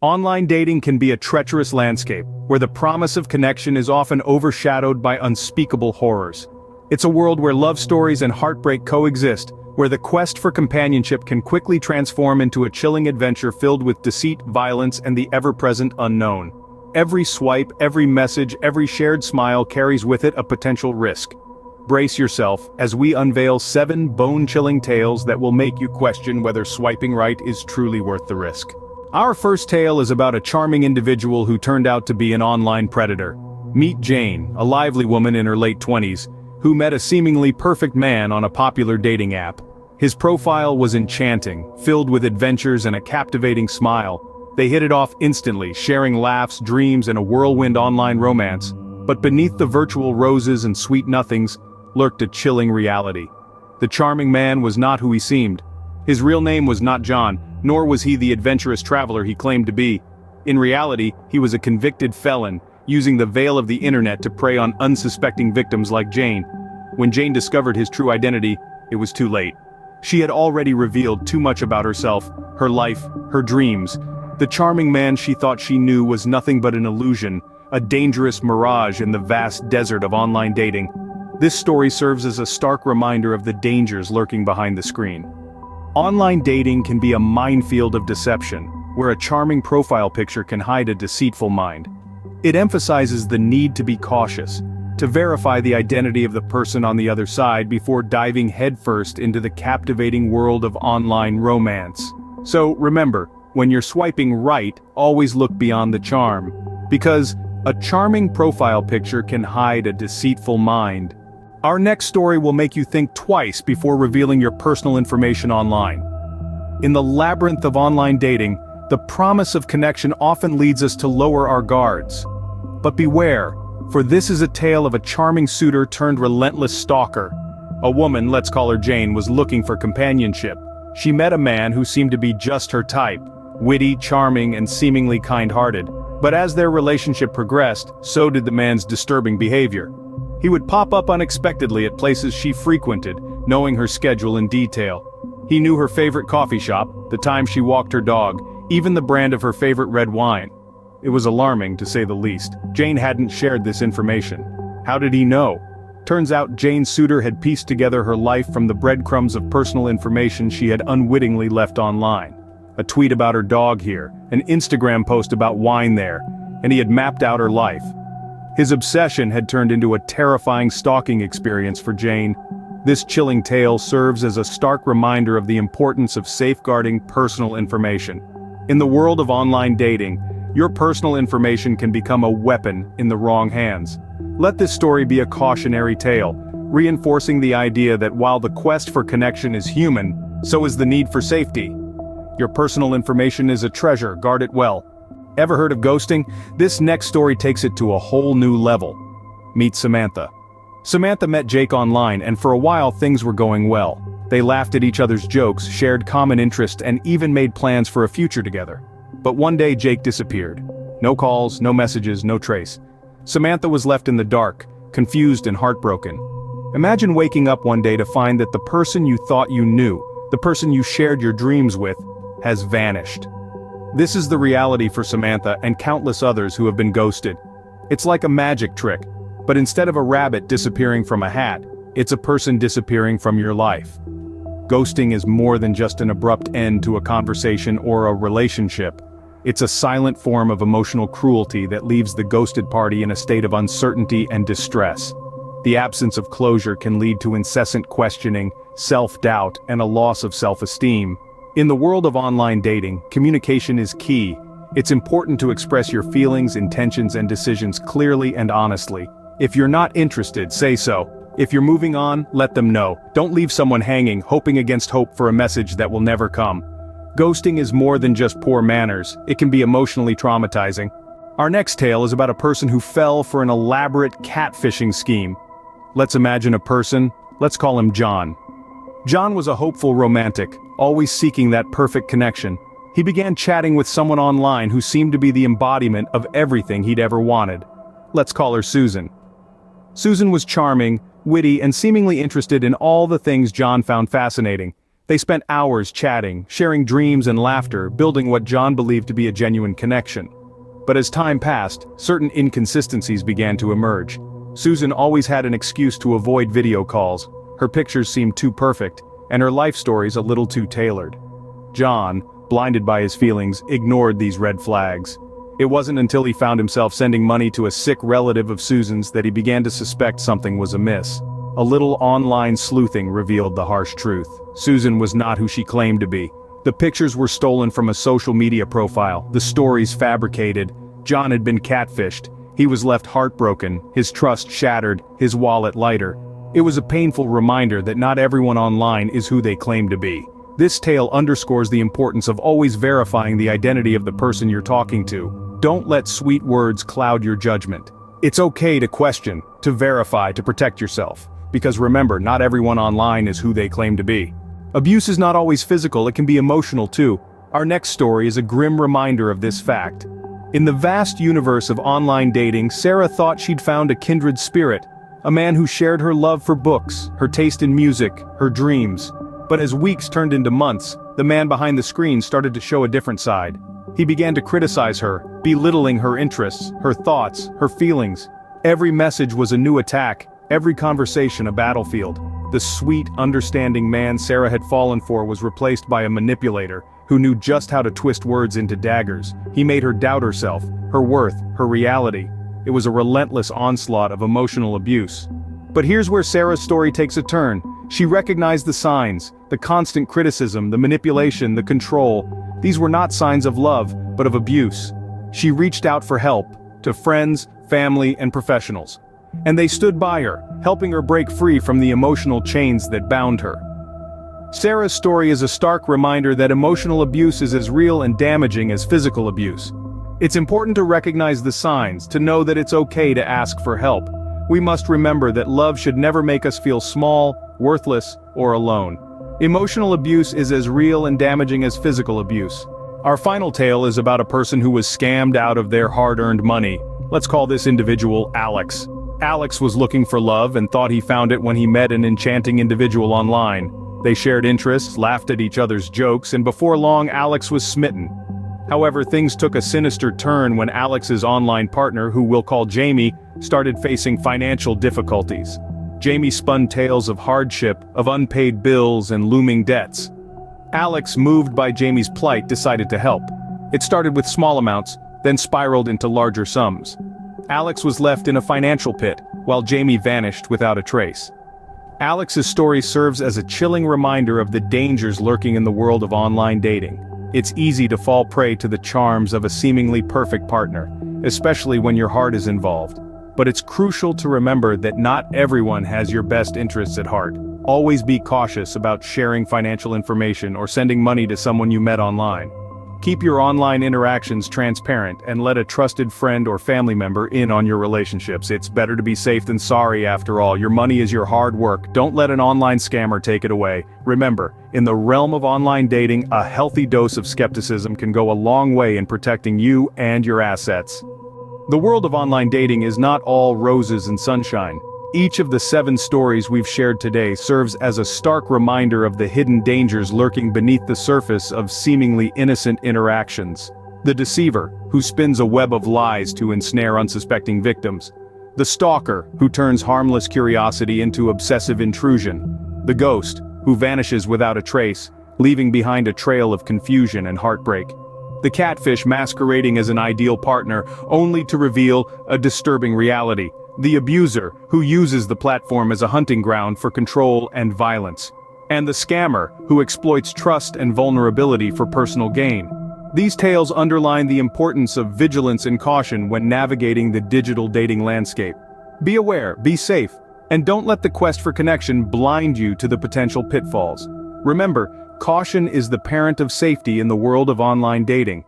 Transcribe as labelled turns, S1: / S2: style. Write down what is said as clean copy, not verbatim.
S1: Online dating can be a treacherous landscape, where the promise of connection is often overshadowed by unspeakable horrors. It's a world where love stories and heartbreak coexist, where the quest for companionship can quickly transform into a chilling adventure filled with deceit, violence, and the ever-present unknown. Every swipe, every message, every shared smile carries with it a potential risk. Brace yourself as we unveil 7 bone-chilling tales that will make you question whether swiping right is truly worth the risk. Our first tale is about a charming individual who turned out to be an online predator. Meet Jane, a lively woman in her late 20s, who met a seemingly perfect man on a popular dating app. His profile was enchanting, filled with adventures and a captivating smile. They hit it off instantly, sharing laughs, dreams, and a whirlwind online romance. But beneath the virtual roses and sweet nothings lurked a chilling reality. The charming man was not who he seemed. His real name was not John, nor was he the adventurous traveler he claimed to be. In reality, he was a convicted felon, using the veil of the internet to prey on unsuspecting victims like Jane. When Jane discovered his true identity, it was too late. She had already revealed too much about herself, her life, her dreams. The charming man she thought she knew was nothing but an illusion, a dangerous mirage in the vast desert of online dating. This story serves as a stark reminder of the dangers lurking behind the screen. Online dating can be a minefield of deception, where a charming profile picture can hide a deceitful mind. It emphasizes the need to be cautious, to verify the identity of the person on the other side before diving headfirst into the captivating world of online romance. So remember, when you're swiping right, always look beyond the charm, because a charming profile picture can hide a deceitful mind. Our next story will make you think twice before revealing your personal information online. In the labyrinth of online dating, the promise of connection often leads us to lower our guards. But beware, for this is a tale of a charming suitor turned relentless stalker. A woman, let's call her Jane, was looking for companionship. She met a man who seemed to be just her type, witty, charming, and seemingly kind-hearted. But as their relationship progressed, so did the man's disturbing behavior. He would pop up unexpectedly at places she frequented, knowing her schedule in detail. He knew her favorite coffee shop, the time she walked her dog, even the brand of her favorite red wine. It was alarming, to say the least. Jane hadn't shared this information. How did he know? Turns out Jane's suitor had pieced together her life from the breadcrumbs of personal information she had unwittingly left online. A tweet about her dog here, an Instagram post about wine there, and he had mapped out her life. His obsession had turned into a terrifying stalking experience for Jane. This chilling tale serves as a stark reminder of the importance of safeguarding personal information. In the world of online dating, your personal information can become a weapon in the wrong hands. Let this story be a cautionary tale, reinforcing the idea that while the quest for connection is human, so is the need for safety. Your personal information is a treasure, guard it well. Ever heard of ghosting? This next story takes it to a whole new level. Meet Samantha. Samantha met Jake online, and for a while things were going well. They laughed at each other's jokes, shared common interests, and even made plans for a future together. But one day Jake disappeared. No calls, no messages, no trace. Samantha was left in the dark, confused and heartbroken. Imagine waking up one day to find that the person you thought you knew, the person you shared your dreams with, has vanished. This is the reality for Samantha and countless others who have been ghosted. It's like a magic trick, but instead of a rabbit disappearing from a hat, it's a person disappearing from your life. Ghosting is more than just an abrupt end to a conversation or a relationship. It's a silent form of emotional cruelty that leaves the ghosted party in a state of uncertainty and distress. The absence of closure can lead to incessant questioning, self-doubt, and a loss of self-esteem. In the world of online dating, communication is key. It's important to express your feelings, intentions, and decisions clearly and honestly. If you're not interested, say so. If you're moving on, let them know. Don't leave someone hanging, hoping against hope for a message that will never come. Ghosting is more than just poor manners. It can be emotionally traumatizing. Our next tale is about a person who fell for an elaborate catfishing scheme. Let's imagine a person. Let's call him John. John was a hopeful romantic, always seeking that perfect connection. He began chatting with someone online who seemed to be the embodiment of everything he'd ever wanted. Let's call her Susan. Susan was charming, witty, and seemingly interested in all the things John found fascinating. They spent hours chatting, sharing dreams and laughter, building what John believed to be a genuine connection. But as time passed, certain inconsistencies began to emerge. Susan always had an excuse to avoid video calls, her pictures seemed too perfect, and her life stories a little too tailored. John, blinded by his feelings, ignored these red flags. It wasn't until he found himself sending money to a sick relative of Susan's that he began to suspect something was amiss. A little online sleuthing revealed the harsh truth. Susan was not who she claimed to be. The pictures were stolen from a social media profile, the stories fabricated. John had been catfished. He was left heartbroken, his trust shattered, his wallet lighter. It was a painful reminder that not everyone online is who they claim to be. This tale underscores the importance of always verifying the identity of the person you're talking to. Don't let sweet words cloud your judgment. It's okay to question, to verify, to protect yourself. Because remember, not everyone online is who they claim to be. Abuse is not always physical, it can be emotional too. Our next story is a grim reminder of this fact. In the vast universe of online dating, Sarah thought she'd found a kindred spirit. A man who shared her love for books, her taste in music, her dreams. But as weeks turned into months, the man behind the screen started to show a different side. He began to criticize her, belittling her interests, her thoughts, her feelings. Every message was a new attack, every conversation a battlefield. The sweet, understanding man Sarah had fallen for was replaced by a manipulator who knew just how to twist words into daggers. He made her doubt herself, her worth, her reality. It was a relentless onslaught of emotional abuse. But here's where Sarah's story takes a turn. She recognized the signs, the constant criticism, the manipulation, the control. These were not signs of love, but of abuse. She reached out for help, to friends, family, and professionals. And they stood by her, helping her break free from the emotional chains that bound her. Sarah's story is a stark reminder that emotional abuse is as real and damaging as physical abuse. It's important to recognize the signs, to know that it's okay to ask for help. We must remember that love should never make us feel small, worthless, or alone. Emotional abuse is as real and damaging as physical abuse. Our final tale is about a person who was scammed out of their hard-earned money. Let's call this individual Alex. Alex was looking for love and thought he found it when he met an enchanting individual online. They shared interests, laughed at each other's jokes, and before long Alex was smitten. However, things took a sinister turn when Alex's online partner, who we'll call Jamie, started facing financial difficulties. Jamie spun tales of hardship, of unpaid bills and looming debts. Alex, moved by Jamie's plight, decided to help. It started with small amounts, then spiraled into larger sums. Alex was left in a financial pit, while Jamie vanished without a trace. Alex's story serves as a chilling reminder of the dangers lurking in the world of online dating. It's easy to fall prey to the charms of a seemingly perfect partner, especially when your heart is involved. But it's crucial to remember that not everyone has your best interests at heart. Always be cautious about sharing financial information or sending money to someone you met online. Keep your online interactions transparent and let a trusted friend or family member in on your relationships. It's better to be safe than sorry after all. Your money is your hard work. Don't let an online scammer take it away. Remember, in the realm of online dating, a healthy dose of skepticism can go a long way in protecting you and your assets. The world of online dating is not all roses and sunshine. Each of the 7 stories we've shared today serves as a stark reminder of the hidden dangers lurking beneath the surface of seemingly innocent interactions. The deceiver, who spins a web of lies to ensnare unsuspecting victims. The stalker, who turns harmless curiosity into obsessive intrusion. The ghost, who vanishes without a trace, leaving behind a trail of confusion and heartbreak. The catfish masquerading as an ideal partner, only to reveal a disturbing reality. The abuser, who uses the platform as a hunting ground for control and violence. And the scammer, who exploits trust and vulnerability for personal gain. These tales underline the importance of vigilance and caution when navigating the digital dating landscape. Be aware, be safe, and don't let the quest for connection blind you to the potential pitfalls. Remember, caution is the parent of safety in the world of online dating.